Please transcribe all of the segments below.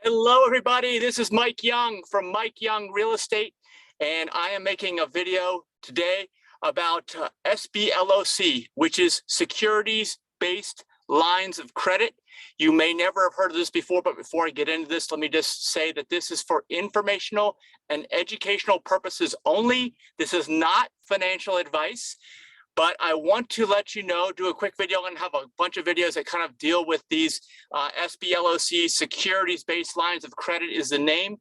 Hello, everybody. This is Mike Young from Mike Young Real Estate, and I am making a video today about SBLOC, which is securities-based lines of credit. You may never have heard of this before, but before I get into this, let me just say that this is for informational and educational purposes only. This is not financial advice. But I want to let you know, do a quick video. I'm going to have a bunch of videos that kind of deal with these SBLOC, securities-based lines of credit is the name.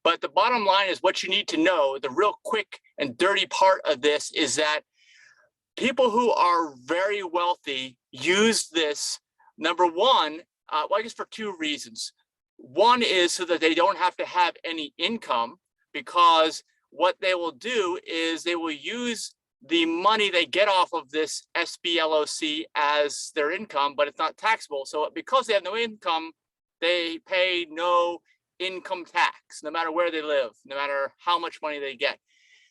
But the bottom line is what you need to know, the real quick and dirty part of this is that people who are very wealthy use this, number one, well, I guess for two reasons. One is so that they don't have to have any income, because what they will do is they will use the money they get off of this SBLOC as their income, but it's not taxable. So because they have no income, they pay no income tax, no matter where they live, no matter how much money they get.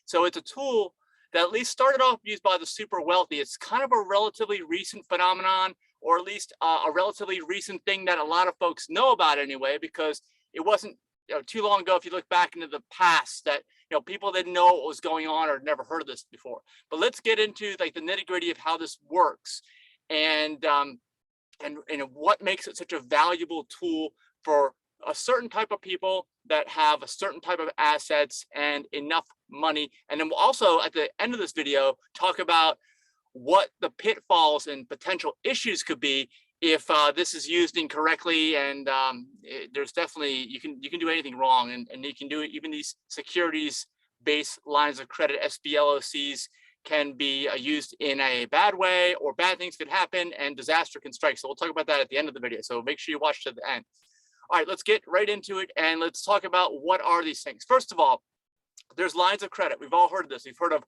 So it's a tool that at least started off used by the super wealthy. It's kind of a relatively recent phenomenon, or at least a relatively recent thing that a lot of folks know about anyway, because it wasn't too long ago, if you look back into the past, that people didn't know what was going on or never heard of this before. But let's get into like the nitty-gritty of how this works and what makes it such a valuable tool for a certain type of people that have a certain type of assets and enough money. And then we'll also, at the end of this video, talk about what the pitfalls and potential issues could be if this is used incorrectly. And there's definitely, you can do anything wrong, and you can do it. Even these securities-based lines of credit, SBLOCs, can be used in a bad way, or bad things could happen and disaster can strike. So we'll talk about that at the end of the video. So make sure you watch to the end. All right, let's get right into it, and let's talk about what are these things. First of all, there's lines of credit. We've all heard of this. We've heard of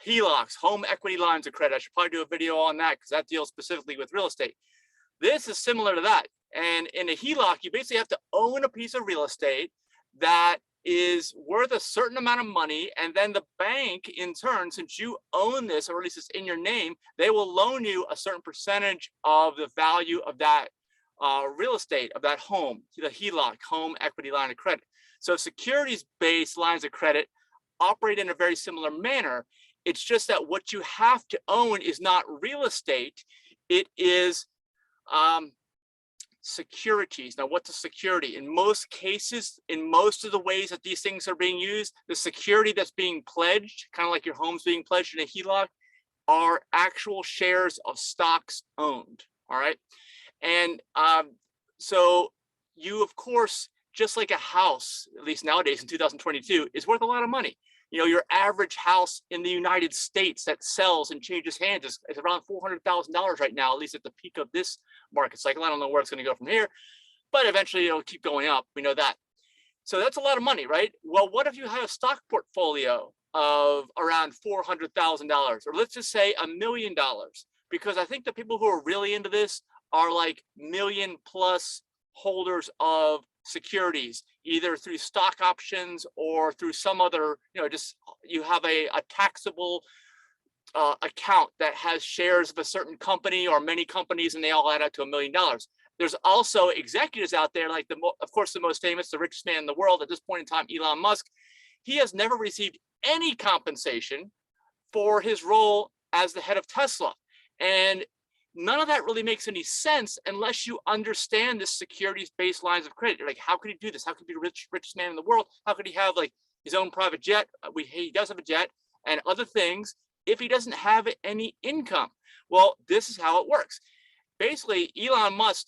HELOCs, home equity lines of credit. I should probably do a video on that because that deals specifically with real estate. This is similar to that. And in a HELOC, you basically have to own a piece of real estate that is worth a certain amount of money. And then the bank, in turn, since you own this, or at least it's in your name, they will loan you a certain percentage of the value of that real estate, of that home, the HELOC, home equity line of credit. So securities-based lines of credit operate in a very similar manner. It's just that what you have to own is not real estate. It is securities. Now, what's a security? In most cases, in most of the ways that these things are being used, the security that's being pledged, kind of like your home's being pledged in a HELOC, are actual shares of stocks owned. All right. And so you, of course, just like a house, at least nowadays in 2022, is worth a lot of money. Your average house in the United States that sells and changes hands is around $400,000 right now, at least at the peak of this market cycle. I don't know where it's going to go from here, but eventually it'll keep going up. We know that. So that's a lot of money, right? Well, what if you have a stock portfolio of around $400,000, or let's just say $1 million? Because I think the people who are really into this are like million plus holders of securities, either through stock options or through some other, just you have a taxable account that has shares of a certain company or many companies, and they all add up to $1 million. There's also executives out there, like of course, the most famous, the richest man in the world at this point in time, Elon Musk. He has never received any compensation for his role as the head of Tesla. And none of that really makes any sense unless you understand the securities-based lines of credit. You're like, how could he do this? How could he be the richest man in the world? How could he have like his own private jet? He does have a jet and other things if he doesn't have any income. Well, this is how it works. Basically, Elon Musk,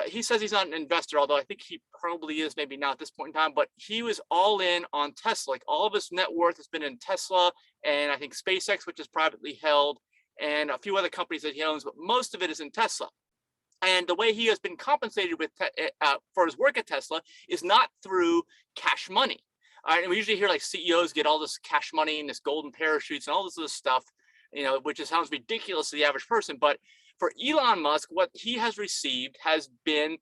he says he's not an investor, although I think he probably is, maybe not at this point in time, but he was all in on Tesla. Like, all of his net worth has been in Tesla, and I think SpaceX, which is privately held, and a few other companies that he owns, but most of it is in Tesla. And the way he has been compensated with for his work at Tesla is not through cash money. And we usually hear like CEOs get all this cash money and this golden parachutes and all this other stuff, which just sounds ridiculous to the average person. But for Elon Musk, what he has received has been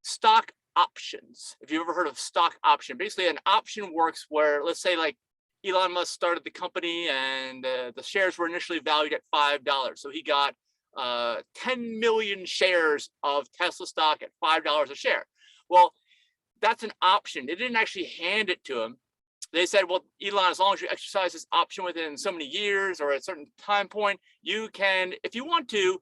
stock options. If you've ever heard of stock option, basically an option works where, let's say, like, Elon Musk started the company and the shares were initially valued at $5. So he got 10 million shares of Tesla stock at $5 a share. Well, that's an option. They didn't actually hand it to him. They said, well, Elon, as long as you exercise this option within so many years or at a certain time point, you can, if you want to,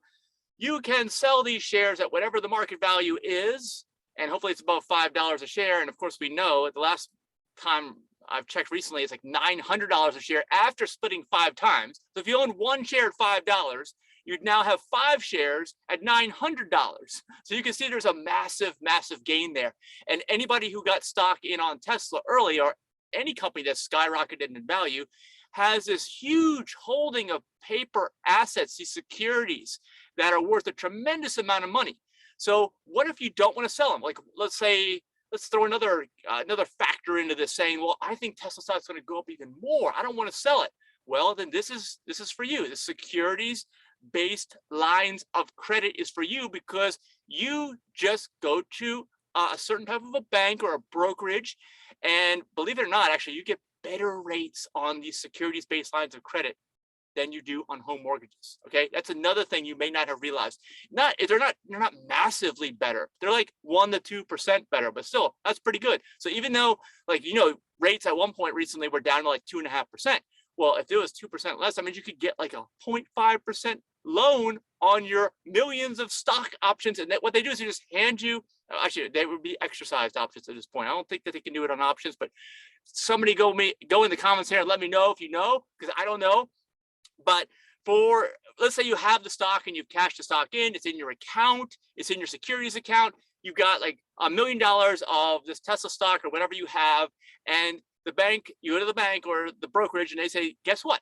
you can sell these shares at whatever the market value is. And hopefully it's about $5 a share. And of course, we know at the last time I've checked recently, it's like $900 a share after splitting 5 times. So if you own one share at $5, you'd now have 5 shares at $900. So you can see there's a massive, massive gain there. And anybody who got stock in on Tesla early, or any company that's skyrocketed in value, has this huge holding of paper assets, these securities that are worth a tremendous amount of money. So what if you don't want to sell them? Like, let's throw another factor into this, saying, well, I think Tesla stock is going to go up even more. I don't want to sell it. Well, then this is for you. The securities-based lines of credit is for you, because you just go to a certain type of a bank or a brokerage, and believe it or not, actually, you get better rates on these securities-based lines of credit than you do on home mortgages. Okay, that's another thing you may not have realized. They're not massively better. They're like 1 to 2% better, but still, that's pretty good. So even though, like, rates at one point recently were down to like 2.5%. Well, if it was 2% less, I mean, you could get like a 0.5% loan on your millions of stock options. And what they do is they just hand you, actually, they would be exercised options at this point. I don't think that they can do it on options, but somebody go in the comments here and let me know if you know, because I don't know. But let's say you have the stock and you've cashed the stock in, it's in your account, it's in your securities account, you've got like $1 million of this Tesla stock or whatever you have, and the bank, you go to the bank or the brokerage and they say, guess what?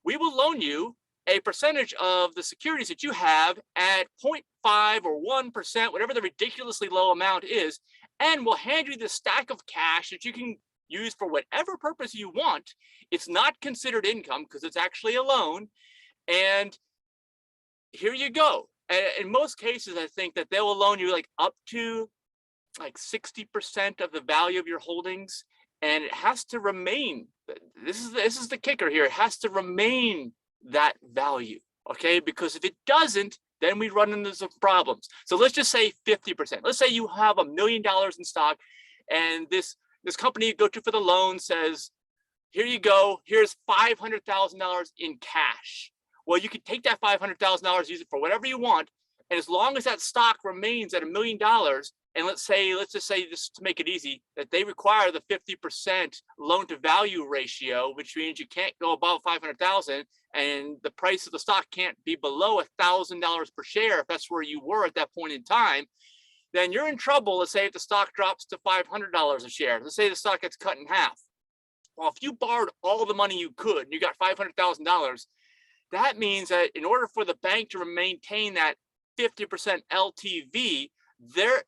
We will loan you a percentage of the securities that you have at 0.5 or 1%, whatever the ridiculously low amount is, and we'll hand you this stack of cash that you can use for whatever purpose you want. It's not considered income because it's actually a loan. And here you go. And in most cases, I think that they will loan you like up to like 60% of the value of your holdings. And it has to remain, this is the kicker here, it has to remain that value, okay? Because if it doesn't, then we run into some problems. So let's just say 50%. Let's say you have $1 million in stock, and this company you go to for the loan says, here you go, here's $500,000 in cash. Well, you can take that $500,000, use it for whatever you want, and as long as that stock remains at $1 million, and let's just say, just to make it easy, that they require the 50% loan to value ratio, which means you can't go above 500,000, and the price of the stock can't be below $1,000 per share if that's where you were at that point in time, then you're in trouble. Let's say if the stock drops to $500 a share, let's say the stock gets cut in half. Well, if you borrowed all the money you could, and you got $500,000, that means that in order for the bank to maintain that 50% LTV,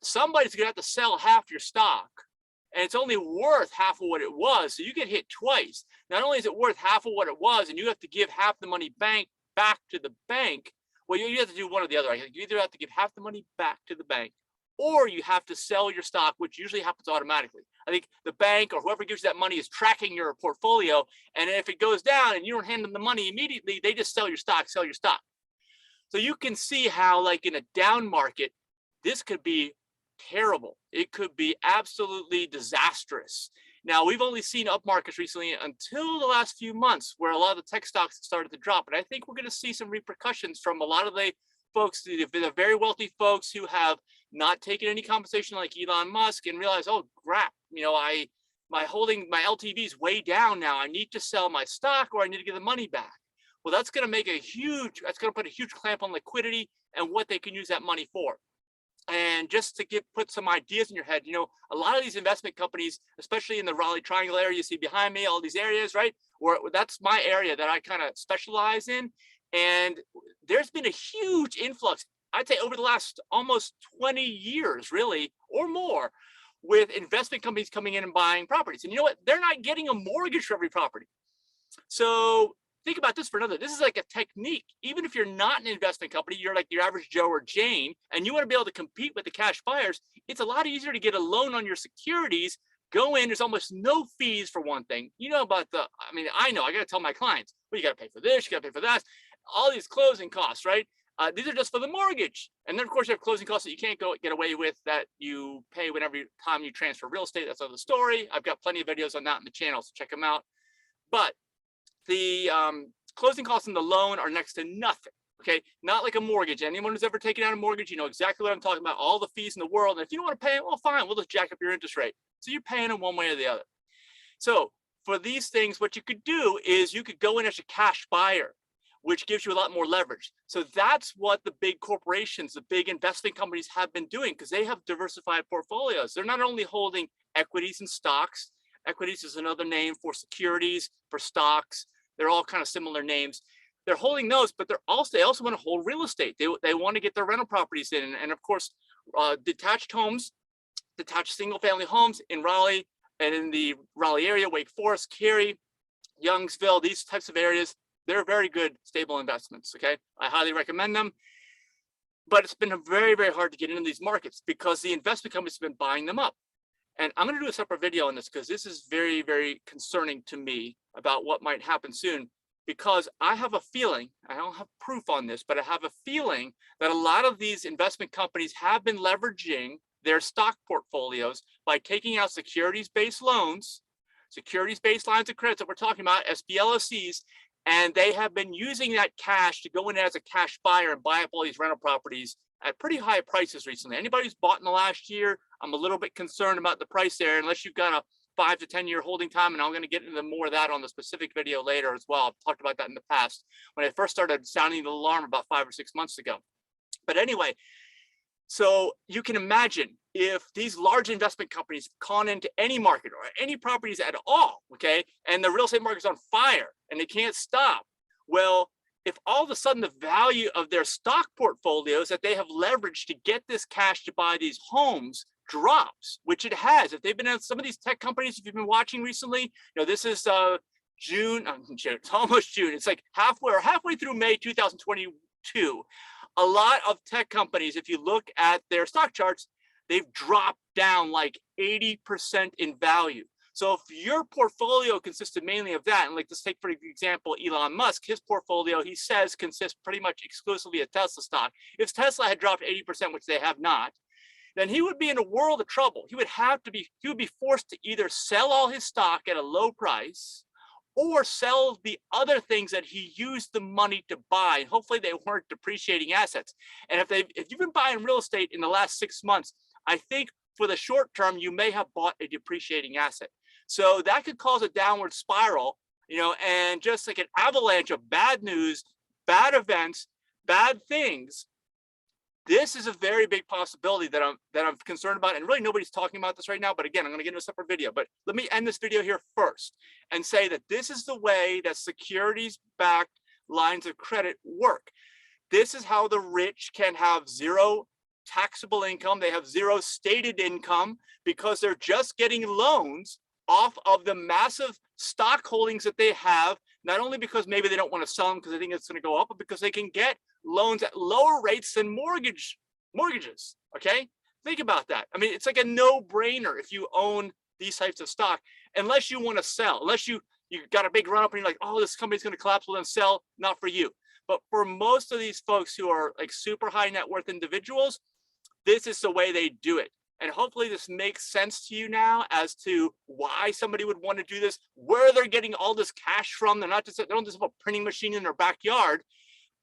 somebody's gonna have to sell half your stock, and it's only worth half of what it was. So you get hit twice. Not only is it worth half of what it was, and you have to give half the money back to the bank. Well, you have to do one or the other. You either have to give half the money back to the bank, or you have to sell your stock, which usually happens automatically. I think the bank or whoever gives you that money is tracking your portfolio, and if it goes down and you don't hand them the money immediately, they just sell your stock. So you can see how, like in a down market, this could be terrible. It could be absolutely disastrous. Now, we've only seen up markets recently until the last few months where a lot of the tech stocks have started to drop. And I think we're going to see some repercussions from a lot of the folks, the very wealthy folks who have not taken any compensation like Elon Musk and realize, oh, crap, my LTV is way down now. I need to sell my stock or I need to get the money back. Well, that's going to put a huge clamp on liquidity and what they can use that money for. And just to put some ideas in your head, a lot of these investment companies, especially in the Raleigh Triangle area, you see behind me, all these areas, right? Where that's my area that I kind of specialize in. And there's been a huge influx, I'd say over the last almost 20 years, really, or more, with investment companies coming in and buying properties. And you know what? They're not getting a mortgage for every property. So think about this for another. This is like a technique. Even if you're not an investment company, you're like your average Joe or Jane, and you want to be able to compete with the cash buyers, it's a lot easier to get a loan on your securities. Go in, there's almost no fees for one thing. I know, I got to tell my clients, well, you got to pay for this, you got to pay for that, all these closing costs, right? These are just for the mortgage. And then of course you have closing costs that you can't get away with, that you pay whenever time you transfer real estate. That's another story. I've got plenty of videos on that on the channel, so check them out. But the closing costs on the loan are next to nothing. Okay, not like a mortgage. Anyone who's ever taken out a mortgage, you know exactly what I'm talking about, all the fees in the world. And if you don't want to pay it, well, fine, we'll just jack up your interest rate. So you're paying them one way or the other. So for these things, what you could do is you could go in as a cash buyer, which gives you a lot more leverage. So that's what the big corporations, the big investment companies have been doing, because they have diversified portfolios. They're not only holding equities and stocks. Equities is another name for securities, for stocks. They're all kind of similar names. They're holding those, but they also want to hold real estate. They want to get their rental properties in. And of course, detached homes, detached single family homes in Raleigh and in the Raleigh area, Wake Forest, Cary, Youngsville, these types of areas, they're very good, stable investments, okay? I highly recommend them. But it's been very, very hard to get into these markets because the investment companies have been buying them up. And I'm going to do a separate video on this because this is very, very concerning to me about what might happen soon. Because I have a feeling, I don't have proof on this, but I have a feeling that a lot of these investment companies have been leveraging their stock portfolios by taking out securities-based loans, securities-based lines of credit that we're talking about, SBLOCs, and they have been using that cash to go in as a cash buyer and buy up all these rental properties at pretty high prices recently. Anybody who's bought in the last year, I'm a little bit concerned about the price there, unless you've got a 5 to 10 year holding time, and I'm going to get into more of that on the specific video later as well. I've talked about that in the past when I first started sounding the alarm about 5 or 6 months ago. But anyway, so you can imagine if these large investment companies con into any market or any properties at all, okay, and the real estate market's on fire and they can't stop. Well, if all of a sudden the value of their stock portfolios that they have leveraged to get this cash to buy these homes drops, which it has. If they've been at some of these tech companies, if you've been watching recently, you know, this is June, it's almost June. It's like halfway through May 2022. A lot of tech companies, if you look at their stock charts, they've dropped down like 80% in value. So if your portfolio consisted mainly of that, and like let's take for example, Elon Musk, his portfolio, he says consists pretty much exclusively of Tesla stock. If Tesla had dropped 80%, which they have not, then he would be in a world of trouble. He would be forced to either sell all his stock at a low price or sell the other things that he used the money to buy. Hopefully they weren't depreciating assets. And if you've been buying real estate in the last 6 months, I think for the short term, you may have bought a depreciating asset. So that could cause a downward spiral, you know, and just like an avalanche of bad news, bad events, bad things. This is a very big possibility that I'm concerned about, and really nobody's talking about this right now. But again, I'm going to get into a separate video. But let me end this video here first and say that this is the way that securities-backed lines of credit work. This is how the rich can have zero taxable income. They have zero stated income because they're just getting loans off of the massive stock holdings that they have, not only because maybe they don't want to sell them because they think it's going to go up, but because they can get loans at lower rates than mortgages. Okay, think about that. I mean, it's like a no-brainer if you own these types of stock, unless you want to sell, unless you got a big run up and you're like, oh, this company's going to collapse, well then sell. Not for you. But for most of these folks who are like super high net worth individuals, this is the way they do it. And hopefully this makes sense to you now as to why somebody would want to do this, where they're getting all this cash from. They don't just have a printing machine in their backyard,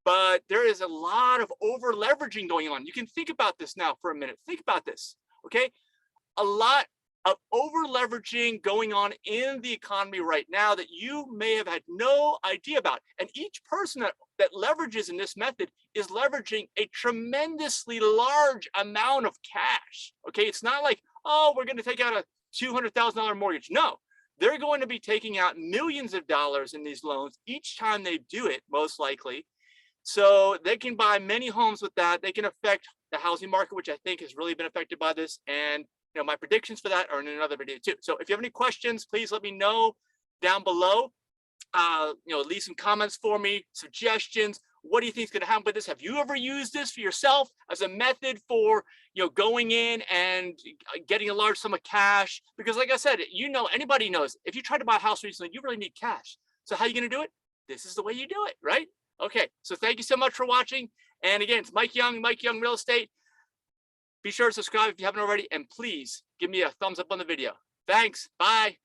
but there is a lot of over leveraging going on. You can think about this now for a minute. Think about this, okay? A lot of over leveraging going on in the economy right now that you may have had no idea about. And each person that leverages in this method is leveraging a tremendously large amount of cash. Okay, it's not like, oh, we're going to take out a $200,000 mortgage. No, they're going to be taking out millions of dollars in these loans each time they do it, most likely. So they can buy many homes with that. They can affect the housing market, which I think has really been affected by this. And you know, my predictions for that are in another video too. So if you have any questions, please let me know down below. Leave some comments for me, suggestions. What do you think is going to happen with this? Have you ever used this for yourself as a method for, going in and getting a large sum of cash? Because like I said, anybody knows if you try to buy a house recently, you really need cash. So how are you going to do it? This is the way you do it, right? Okay, so thank you so much for watching. And again, it's Mike Young Real Estate. Be sure to subscribe if you haven't already, and please give me a thumbs up on the video. Thanks. Bye.